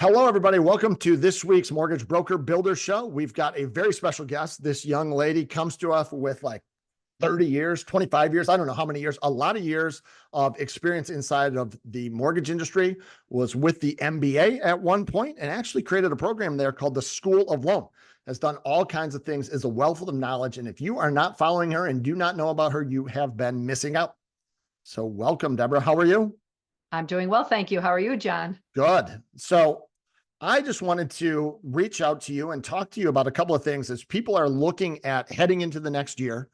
Hello, everybody. Welcome to this week's Mortgage Broker Builder Show. We've got a very special guest. This young lady comes to us with like 30 years, 25 years, I don't know how many years, a lot of years of experience inside of the mortgage industry, was with the MBA at one point and actually created a program there called the School of Loan. Has done all kinds of things, is a wealth of knowledge. And if you are not following her and do not know about her, you have been missing out. So welcome, Debra. How are you? I'm doing well, thank you. How are you, John? Good. So I just wanted to reach out to you and talk to you about a couple of things as people are looking at heading into the next year.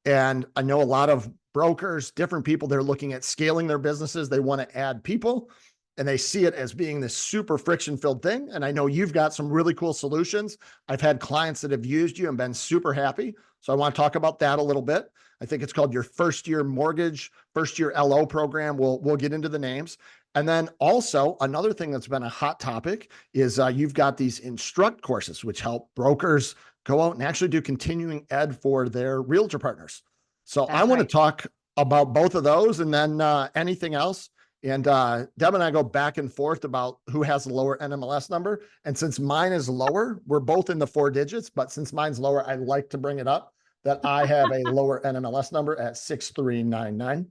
And I know a lot of brokers, different people, they're looking at scaling their businesses. They want to add people and they see it as being this super friction filled thing. And I know you've got some really cool solutions. I've had clients that have used you and been super happy. So I want to talk about that a little bit. I think it's called your first year mortgage, first year LO program. We'll get into the names. And then also another thing that's been a hot topic is you've got these Instruct courses, which help brokers go out and actually do continuing ed for their realtor partners. So I want to talk about both of those and then anything else. And Deb and I go back and forth about who has the lower NMLS number. And since mine is lower, we're both in the 4 digits, but since mine's lower, I like to bring it up that I have a lower NMLS number at 6399.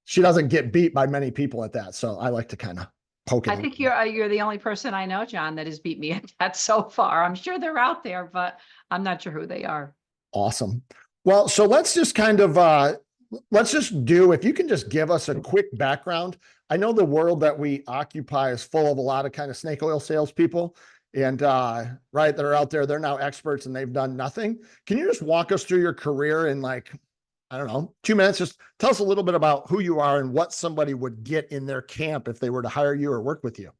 She doesn't get beat by many people at that. So I like to kind of poke it. I think you're the only person I know, John, that has beat me at that so far. I'm sure they're out there, but I'm not sure who they are. Awesome. Well, so let's just kind of, if you can just give us a quick background. I know the world that we occupy is full of a lot of kind of snake oil salespeople and that are out there. They're now experts and they've done nothing. Can you just walk us through your career in like, I don't know, 2 minutes? Just tell us a little bit about who you are and what somebody would get in their camp if they were to hire you or work with you.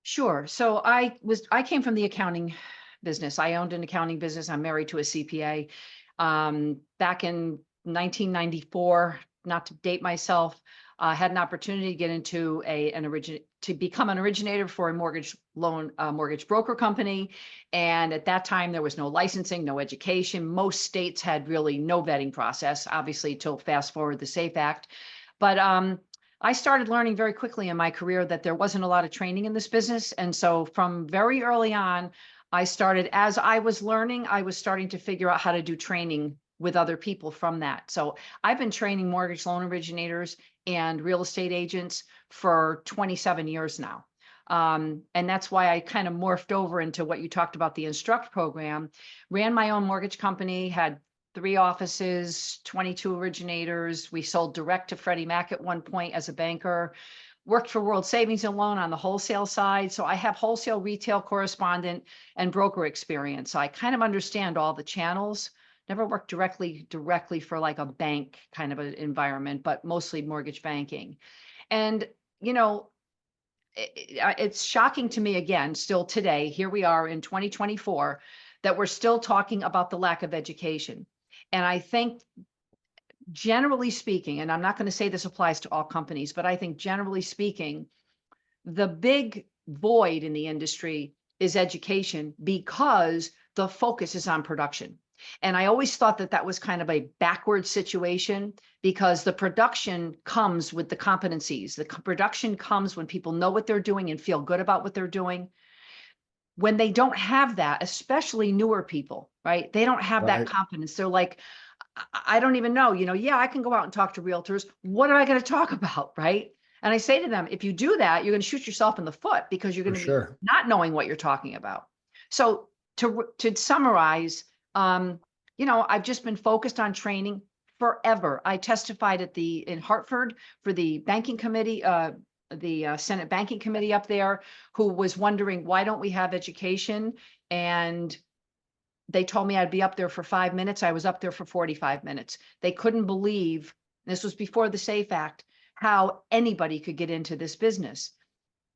Sure. So I came from the accounting business. I owned an accounting business. I'm married to a CPA. Back in 1994, not to date myself, had an opportunity to get into to become an originator for a mortgage broker company. And at that time, there was no licensing, no education. Most states had really no vetting process, obviously, till fast forward the SAFE Act. But I started learning very quickly in my career that there wasn't a lot of training in this business. And so from very early on, as I was learning, I was starting to figure out how to do training with other people from that. So I've been training mortgage loan originators and real estate agents for 27 years now. And that's why I kind of morphed over into what you talked about, the Instruct program. Ran my own mortgage company, had 3 offices, 22 originators. We sold direct to Freddie Mac at one point as a banker. Worked for World Savings and Loan on the wholesale side. So I have wholesale, retail, correspondent, and broker experience. So I kind of understand all the channels. Never worked directly for like a bank kind of an environment, but mostly mortgage banking. And, you know, it's shocking to me again, still today, here we are in 2024, that we're still talking about the lack of education. And I think generally speaking, and I'm not going to say this applies to all companies, but I think generally speaking, the big void in the industry is education because the focus is on production. And I always thought that that was kind of a backward situation because the production comes with the competencies. The production comes when people know what they're doing and feel good about what they're doing. When they don't have that, especially newer people, right? They don't have that competence. They're like, I don't even know, yeah, I can go out and talk to realtors. What am I going to talk about, right? And I say to them, if you do that, you're going to shoot yourself in the foot because you're going to be not knowing what you're talking about. So to summarize, I've just been focused on training forever. I testified in Hartford for the banking committee, the Senate Banking Committee up there, who was wondering, why don't we have education? And they told me I'd be up there for 5 minutes. I was up there for 45 minutes. They couldn't believe, this was before the SAFE Act, how anybody could get into this business.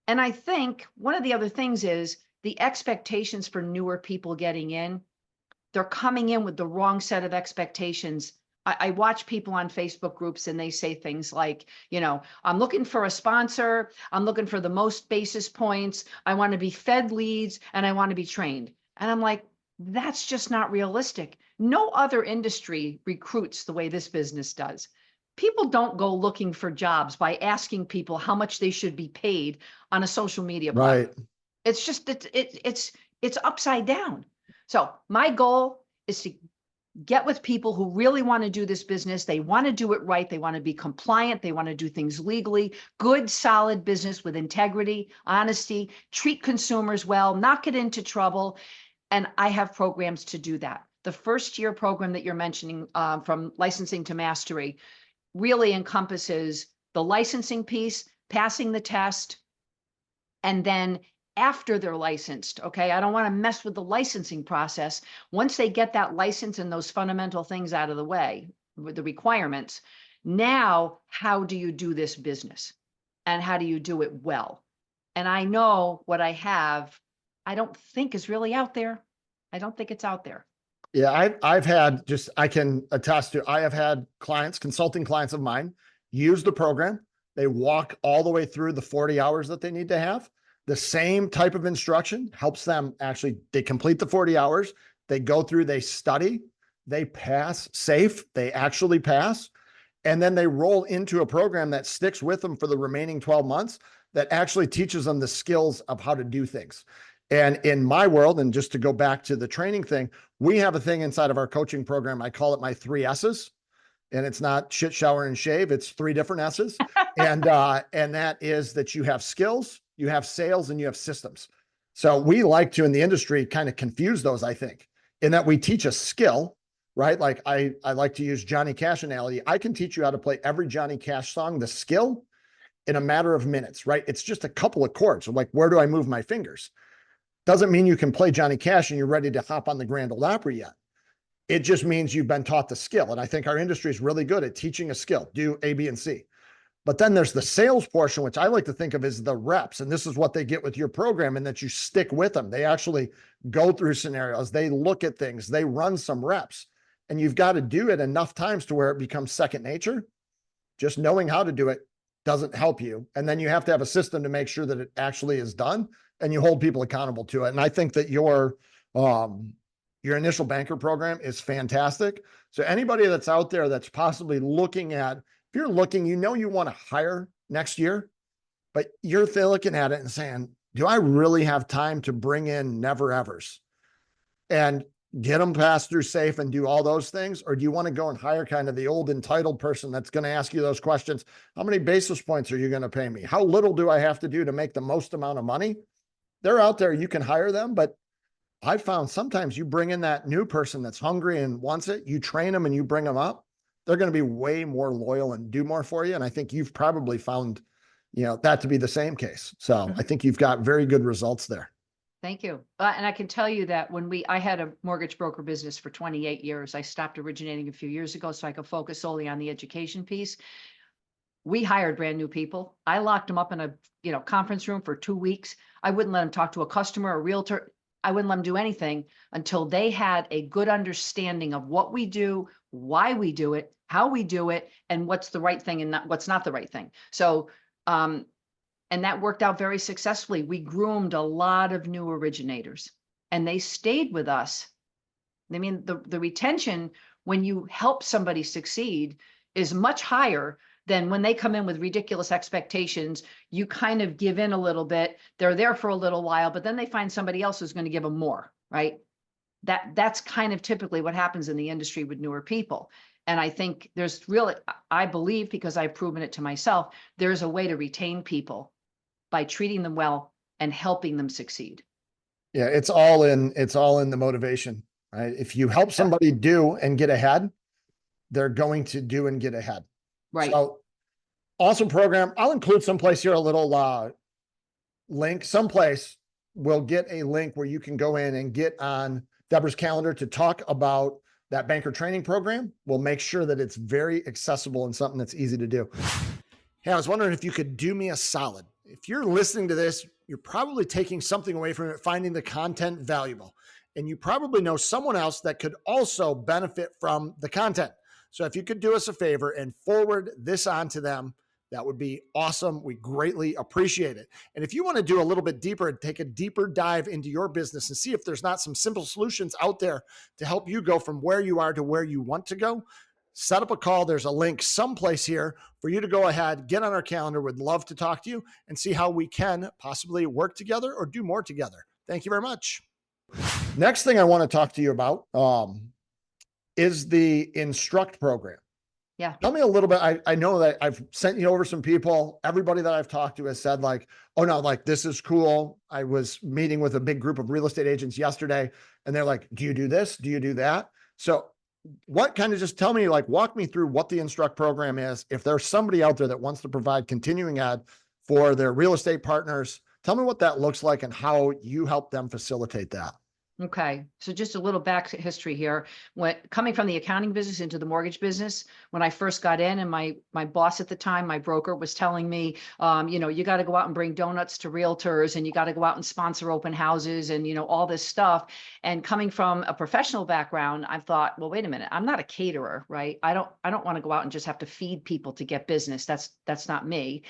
And I think one of the other things is the expectations for newer people getting in. They're coming in with the wrong set of expectations. I watch people on Facebook groups and they say things like, I'm looking for a sponsor. I'm looking for the most basis points. I want to be fed leads and I want to be trained. And I'm like, that's just not realistic. No other industry recruits the way this business does. people don't go looking for jobs by asking people how much they should be paid on a social media Right. platform. It's just it's upside down. So my goal is to get with people who really want to do this business. They want to do it right. They want to be compliant. They want to do things legally, good, solid business with integrity, honesty, treat consumers well, not get into trouble. And I have programs to do that. The first year program that you're mentioning, from licensing to mastery, really encompasses the licensing piece, passing the test, and then after they're licensed, okay, I don't want to mess with the licensing process. Once they get that license and those fundamental things out of the way, with the requirements, now how do you do this business? And how do you do it well? And I know what I have, I don't think is really out there. I don't think it's out there. Yeah, I've had just, I can attest to, I have had clients, consulting clients of mine, use the program. They walk all the way through the 40 hours that they need to have. The same type of instruction helps them actually, they complete the 40 hours, they go through, they study, they pass safe, they actually pass, and then they roll into a program that sticks with them for the remaining 12 months that actually teaches them the skills of how to do things. And in my world, and just to go back to the training thing, we have a thing inside of our coaching program. I call it my 3 S's, and it's not shit, shower, and shave. It's 3 different S's. And that is that you have skills, you have sales, and you have systems. So we like to, in the industry, kind of confuse those, I think, in that we teach a skill, right? Like I like to use Johnny Cash analogy. I can teach you how to play every Johnny Cash song, the skill, in a matter of minutes, right? It's just a couple of chords. Like, where do I move my fingers? Doesn't mean you can play Johnny Cash and you're ready to hop on the Grand Ole Opry yet. It just means you've been taught the skill. And I think our industry is really good at teaching a skill, do A, B, and C. But then there's the sales portion, which I like to think of as the reps. And this is what they get with your program, and that you stick with them. They actually go through scenarios. They look at things. They run some reps. And you've got to do it enough times to where it becomes second nature. Just knowing how to do it doesn't help you. And then you have to have a system to make sure that it actually is done, and you hold people accountable to it. And I think that your initial banker program is fantastic. So anybody that's out there that's possibly looking at, if you're looking, you want to hire next year, but you're looking at it and saying, do I really have time to bring in never evers and get them passed through safe and do all those things? Or do you want to go and hire kind of the old entitled person that's going to ask you those questions? How many basis points are you going to pay me? How little do I have to do to make the most amount of money? They're out there, you can hire them, but I found sometimes you bring in that new person that's hungry and wants it, you train them and you bring them up, they're going to be way more loyal and do more for you. And I think you've probably found, that to be the same case. So I think you've got very good results there. Thank you. And I can tell you that I had a mortgage broker business for 28 years. I stopped originating a few years ago so I could focus solely on the education piece. We hired brand new people. I locked them up in a conference room for 2 weeks. I wouldn't let them talk to a customer, a realtor. I wouldn't let them do anything until they had a good understanding of what we do, why we do it, how we do it, and what's the right thing and what's not the right thing. So, and that worked out very successfully. We groomed a lot of new originators, and they stayed with us. I mean, the retention when you help somebody succeed is much higher than when they come in with ridiculous expectations. You kind of give in a little bit. They're there for a little while, but then they find somebody else who's going to give them more, right? That's kind of typically what happens in the industry with newer people. And I think there's really, I believe, because I've proven it to myself, there's a way to retain people by treating them well and helping them succeed. Yeah, it's all in the motivation, right? If you help somebody do and get ahead, they're going to do and get ahead. Right. So awesome program. I'll include someplace here, a little link. Someplace we'll get a link where you can go in and get on Debra's calendar to talk about that banker training program. We'll make sure that it's very accessible and something that's easy to do. Hey, I was wondering if you could do me a solid. If you're listening to this, you're probably taking something away from it, finding the content valuable, and you probably know someone else that could also benefit from the content. So if you could do us a favor and forward this on to them, that would be awesome. We greatly appreciate it. And if you want to do a little bit deeper and take a deeper dive into your business and see if there's not some simple solutions out there to help you go from where you are to where you want to go, set up a call. There's a link someplace here for you to go ahead, get on our calendar. Would love to talk to you and see how we can possibly work together or do more together. Thank you very much. Next thing I want to talk to you about is the Instruct program. Yeah. Tell me a little bit. I know that I've sent you over some people. Everybody that I've talked to has said like, oh no, like this is cool. I was meeting with a big group of real estate agents yesterday and they're like, do you do this? Do you do that? So what kind of just tell me, like, walk me through what the Instruct program is. If there's somebody out there that wants to provide continuing ed for their real estate partners, tell me what that looks like and how you help them facilitate that. Okay. So just a little back history here. When coming from the accounting business into the mortgage business, when I first got in and my boss at the time, my broker was telling me, you got to go out and bring donuts to realtors and you got to go out and sponsor open houses and, all this stuff. And coming from a professional background, I thought, well, wait a minute, I'm not a caterer, right? I don't want to go out and just have to feed people to get business. That's not me.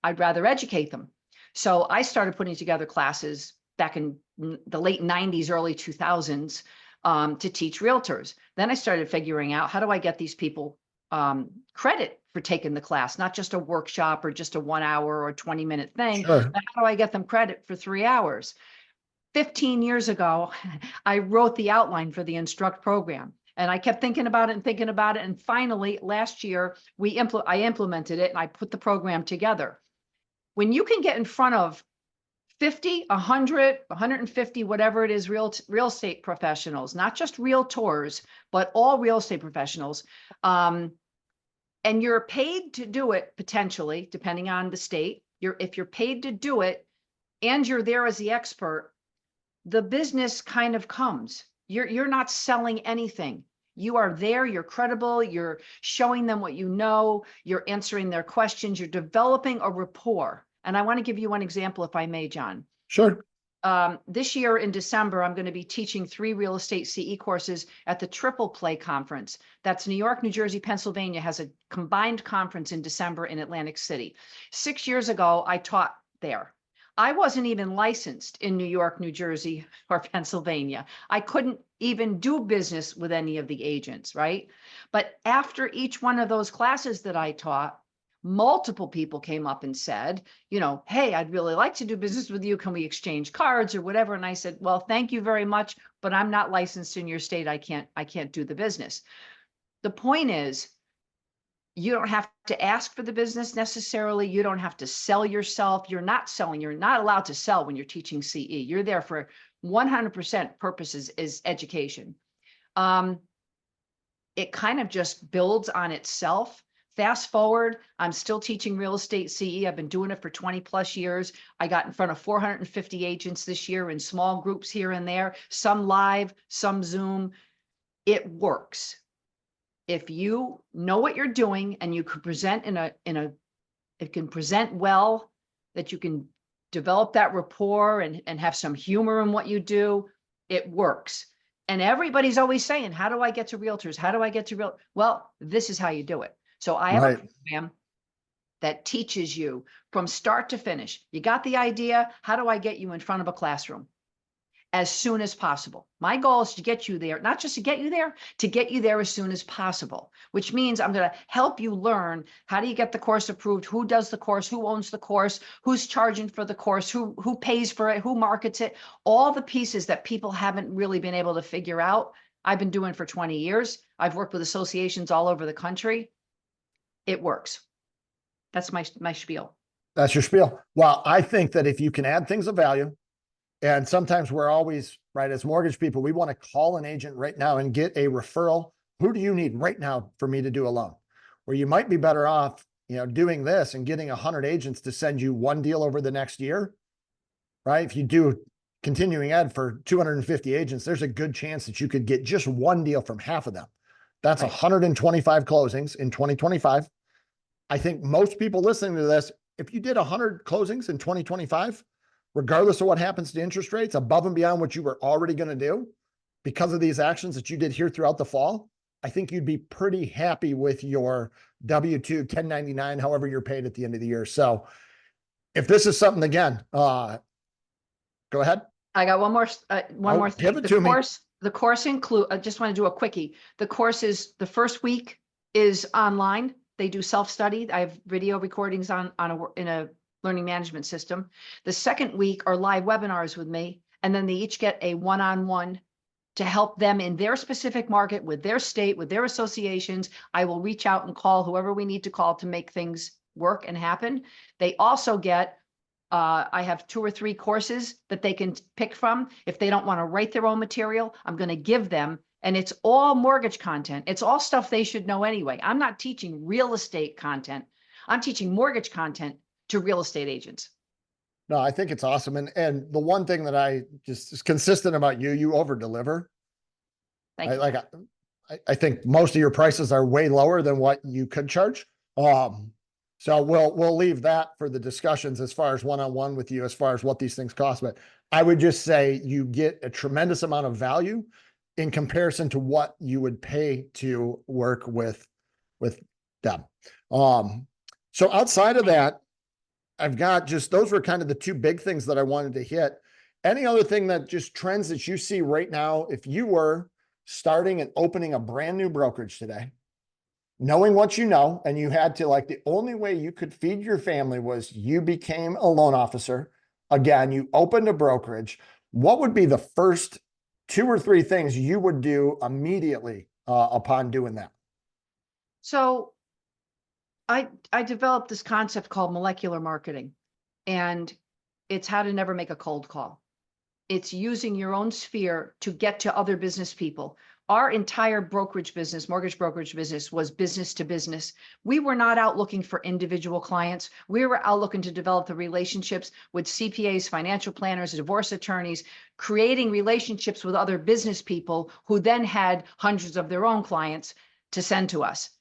I'd rather educate them. So I started putting together classes back in the late 90s, early 2000s, to teach realtors. Then I started figuring out, how do I get these people credit for taking the class, not just a workshop or just a 1 hour or 20-minute thing, Sure. but how do I get them credit for 3 hours? 15 years ago, I wrote the outline for the Instruct program. And I kept thinking about it. And finally, last year, I implemented it and I put the program together. When you can get in front of 50, 100, 150, whatever it is, real estate professionals, not just realtors, but all real estate professionals. And you're paid to do it potentially, depending on the state. If you're paid to do it and you're there as the expert, the business kind of comes. You're not selling anything. You are there, you're credible, you're showing them what you know, you're answering their questions, you're developing a rapport. And I want to give you one example, if I may, John. Sure. This year in December, I'm going to be teaching 3 real estate CE courses at the Triple Play Conference. That's New York, New Jersey, Pennsylvania has a combined conference in December in Atlantic City. 6 years ago, I taught there. I wasn't even licensed in New York, New Jersey, or Pennsylvania. I couldn't even do business with any of the agents, right? But after each one of those classes that I taught, multiple people came up and said, hey, I'd really like to do business with you. Can we exchange cards or whatever? And I said, well, thank you very much, but I'm not licensed in your state. I can't do the business. The point is, you don't have to ask for the business necessarily. You don't have to sell yourself. You're not selling. You're not allowed to sell when you're teaching CE. You're there for 100% purposes is education. It kind of just builds on itself. Fast forward, I'm still teaching real estate CE. I've been doing it for 20 plus years. I got in front of 450 agents this year in small groups here and there, some live, some Zoom. It works. If you know what you're doing and you can present it can present well, that you can develop that rapport and have some humor in what you do, it works. And everybody's always saying, how do I get to realtors? How do I get to real? Well, this is how you do it. So I have a program that teaches you from start to finish. You got the idea. How do I get you in front of a classroom as soon as possible? My goal is to get you there, not just to get you there as soon as possible, which means I'm going to help you learn, how do you get the course approved? Who does the course? Who owns the course? Who's charging for the course? Who pays for it? Who markets it? All the pieces that people haven't really been able to figure out. I've been doing for 20 years. I've worked with associations all over the country. It works. That's my spiel. That's your spiel. Well, I think that if you can add things of value, and sometimes we're always, right, as mortgage people, we want to call an agent right now and get a referral. Who do you need right now for me to do a loan? Where you might be better off, doing this and getting 100 agents to send you one deal over the next year, right? If you do continuing ed for 250 agents, there's a good chance that you could get just one deal from half of them. That's right. 125 closings in 2025. I think most people listening to this, if you did 100 closings in 2025, regardless of what happens to interest rates, above and beyond what you were already going to do because of these actions that you did here throughout the fall, I think you'd be pretty happy with your W-2, 1099, however you're paid at the end of the year. So if this is something, again, go ahead. I got one more thing. Give it to me. The course include, I just want to do a quickie. The course is the first week is online. They do self-study. I have video recordings in a learning management system. The second week are live webinars with me, and then they each get a one-on-one to help them in their specific market, with their state, with their associations. I will reach out and call whoever we need to call to make things work and happen. They also get, I have 2 or 3 courses that they can pick from. If they don't want to write their own material, I'm going to give them, and it's all mortgage content. It's all stuff they should know anyway. I'm not teaching real estate content. I'm teaching mortgage content to real estate agents. No, I think it's awesome. And the one thing that I just is consistent about you, you over deliver. Thank you. I think most of your prices are way lower than what you could charge. So we'll leave that for the discussions as far as one-on-one with you, as far as what these things cost. But I would just say you get a tremendous amount of value in comparison to what you would pay to work with them. So outside of that, I've got just, those were kind of the 2 big things that I wanted to hit. Any other thing that just trends that you see right now, if you were starting and opening a brand new brokerage today, knowing what you know, and you had to, like, the only way you could feed your family was you became a loan officer. Again, you opened a brokerage. What would be the first 2 or 3 things you would do immediately upon doing that? So I developed this concept called molecular marketing, and it's how to never make a cold call. It's using your own sphere to get to other business people. Our entire brokerage business, mortgage brokerage business, was business to business. We were not out looking for individual clients. We were out looking to develop the relationships with CPAs, financial planners, divorce attorneys, creating relationships with other business people who then had hundreds of their own clients to send to us.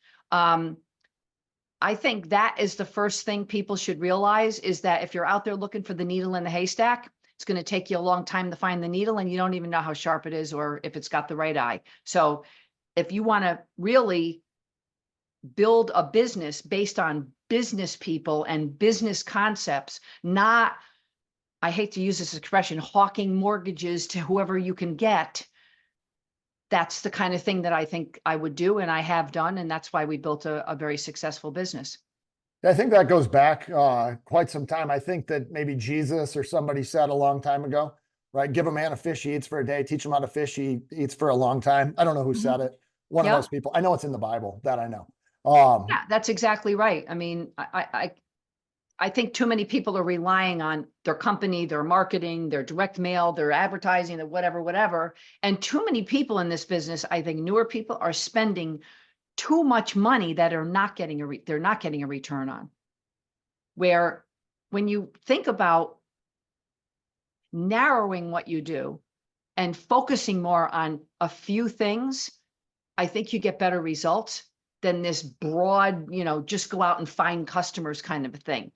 I think that is the first thing people should realize, is that if you're out there looking for the needle in the haystack, it's going to take you a long time to find the needle, and you don't even know how sharp it is or if it's got the right eye. So if you want to really build a business based on business people and business concepts, not, I hate to use this expression, hawking mortgages to whoever you can get, that's the kind of thing that I think I would do, and I have done, and that's why we built a very successful business. I think that goes back quite some time. I think that maybe Jesus or somebody said a long time ago, right? Give a man a fish he eats for a day, teach him how to fish he eats for a long time. I don't know who said it. One of those people. I know it's in the Bible, that I know. Yeah, that's exactly right. I mean, I think too many people are relying on their company, their marketing, their direct mail, their advertising, their whatever. And too many people in this business, I think newer people, are spending too much money that are not getting they're not getting a return on. Where when you think about narrowing what you do and focusing more on a few things, I think you get better results than this broad, just go out and find customers kind of a thing.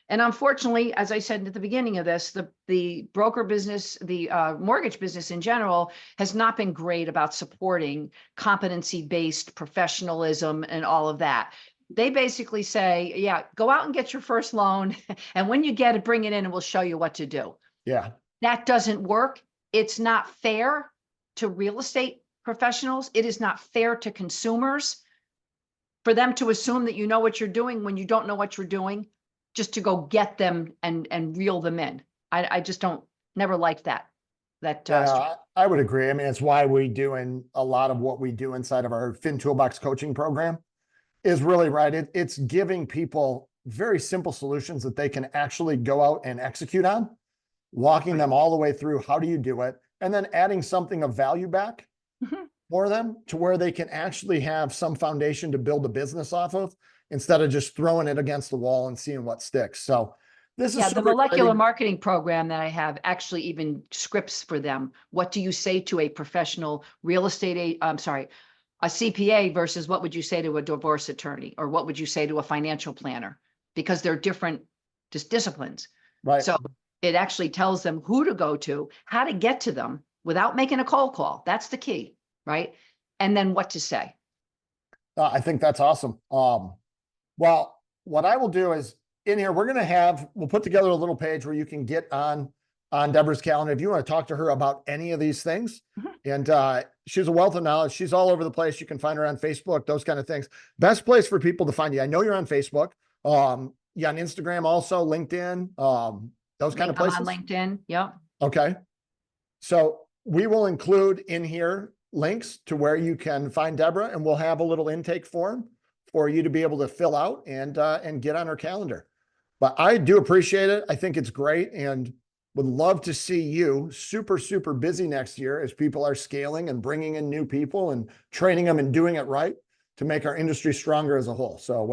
And unfortunately, as I said at the beginning of this, the broker business, the mortgage business in general, has not been great about supporting competency-based professionalism and all of that. They basically say, yeah, go out and get your first loan, and when you get it, bring it in and we'll show you what to do. Yeah. That doesn't work. It's not fair to real estate professionals. It is not fair to consumers for them to assume that you know what you're doing when you don't know what you're doing, just to go get them and reel them in. I just never liked that. I would agree. I mean, it's why we do in a lot of what we do inside of our Fin Toolbox coaching program is really right. It's giving people very simple solutions that they can actually go out and execute on, walking them all the way through. How do you do it? And then adding something of value back for them to where they can actually have some foundation to build a business off of, instead of just throwing it against the wall and seeing what sticks. So this is the molecular marketing program that I have actually even scripts for them. What do you say to a professional real estate, a CPA versus what would you say to a divorce attorney, or what would you say to a financial planner? Because they're different disciplines. Right. So it actually tells them who to go to, how to get to them without making a cold call. That's the key, right? And then what to say. I think that's awesome. Well, what I will do is in here, we'll put together a little page where you can get on Debra's calendar if you want to talk to her about any of these things. And she's a wealth of knowledge. She's all over the place. You can find her on Facebook, those kind of things. Best place for people to find you. I know you're on Facebook. Yeah, on Instagram also, LinkedIn, those kind of places. I'm on LinkedIn. Yep. Okay. So we will include in here links to where you can find Debra, and we'll have a little intake form for you to be able to fill out and get on her calendar. But I do appreciate it. I think it's great, and would love to see you super, super busy next year as people are scaling and bringing in new people and training them and doing it right to make our industry stronger as a whole. So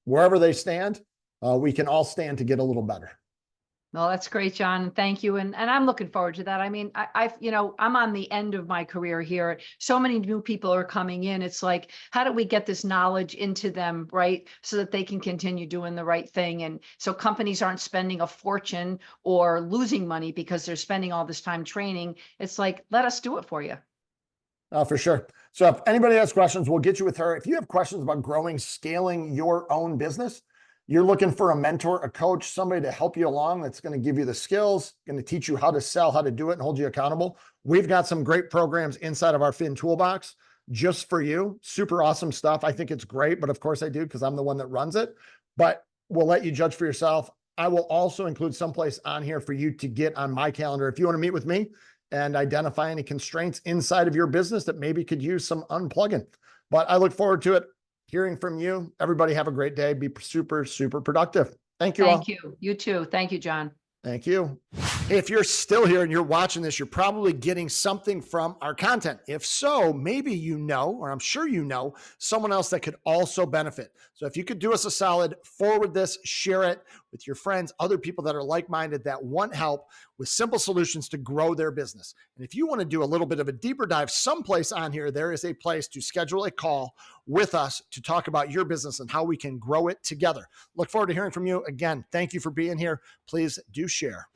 wherever they stand, we can all stand to get a little better. Well, that's great, John. Thank you. And I'm looking forward to that. I mean, I'm on the end of my career here. So many new people are coming in. It's like, how do we get this knowledge into them, right? So that they can continue doing the right thing. And so companies aren't spending a fortune or losing money because they're spending all this time training. It's like, let us do it for you. For sure. So if anybody has questions, we'll get you with her. If you have questions about growing, scaling your own business, you're looking for a mentor, a coach, somebody to help you along that's going to give you the skills, going to teach you how to sell, how to do it, and hold you accountable. We've got some great programs inside of our Fin Toolbox just for you. Super awesome stuff. I think it's great, but of course I do because I'm the one that runs it. But we'll let you judge for yourself. I will also include someplace on here for you to get on my calendar if you want to meet with me and identify any constraints inside of your business that maybe could use some unplugging. But I look forward to it. Hearing from you. Everybody have a great day. Be super, super productive. Thank you all. Thank you. You too. Thank you, John. Thank you. Hey, if you're still here and you're watching this, you're probably getting something from our content. If so, maybe you know, or I'm sure you know, someone else that could also benefit. So if you could do us a solid, forward this, share it with your friends, other people that are like-minded that want help with simple solutions to grow their business. And if you want to do a little bit of a deeper dive someplace on here, there is a place to schedule a call with us to talk about your business and how we can grow it together. Look forward to hearing from you. Again, thank you for being here. Please do share.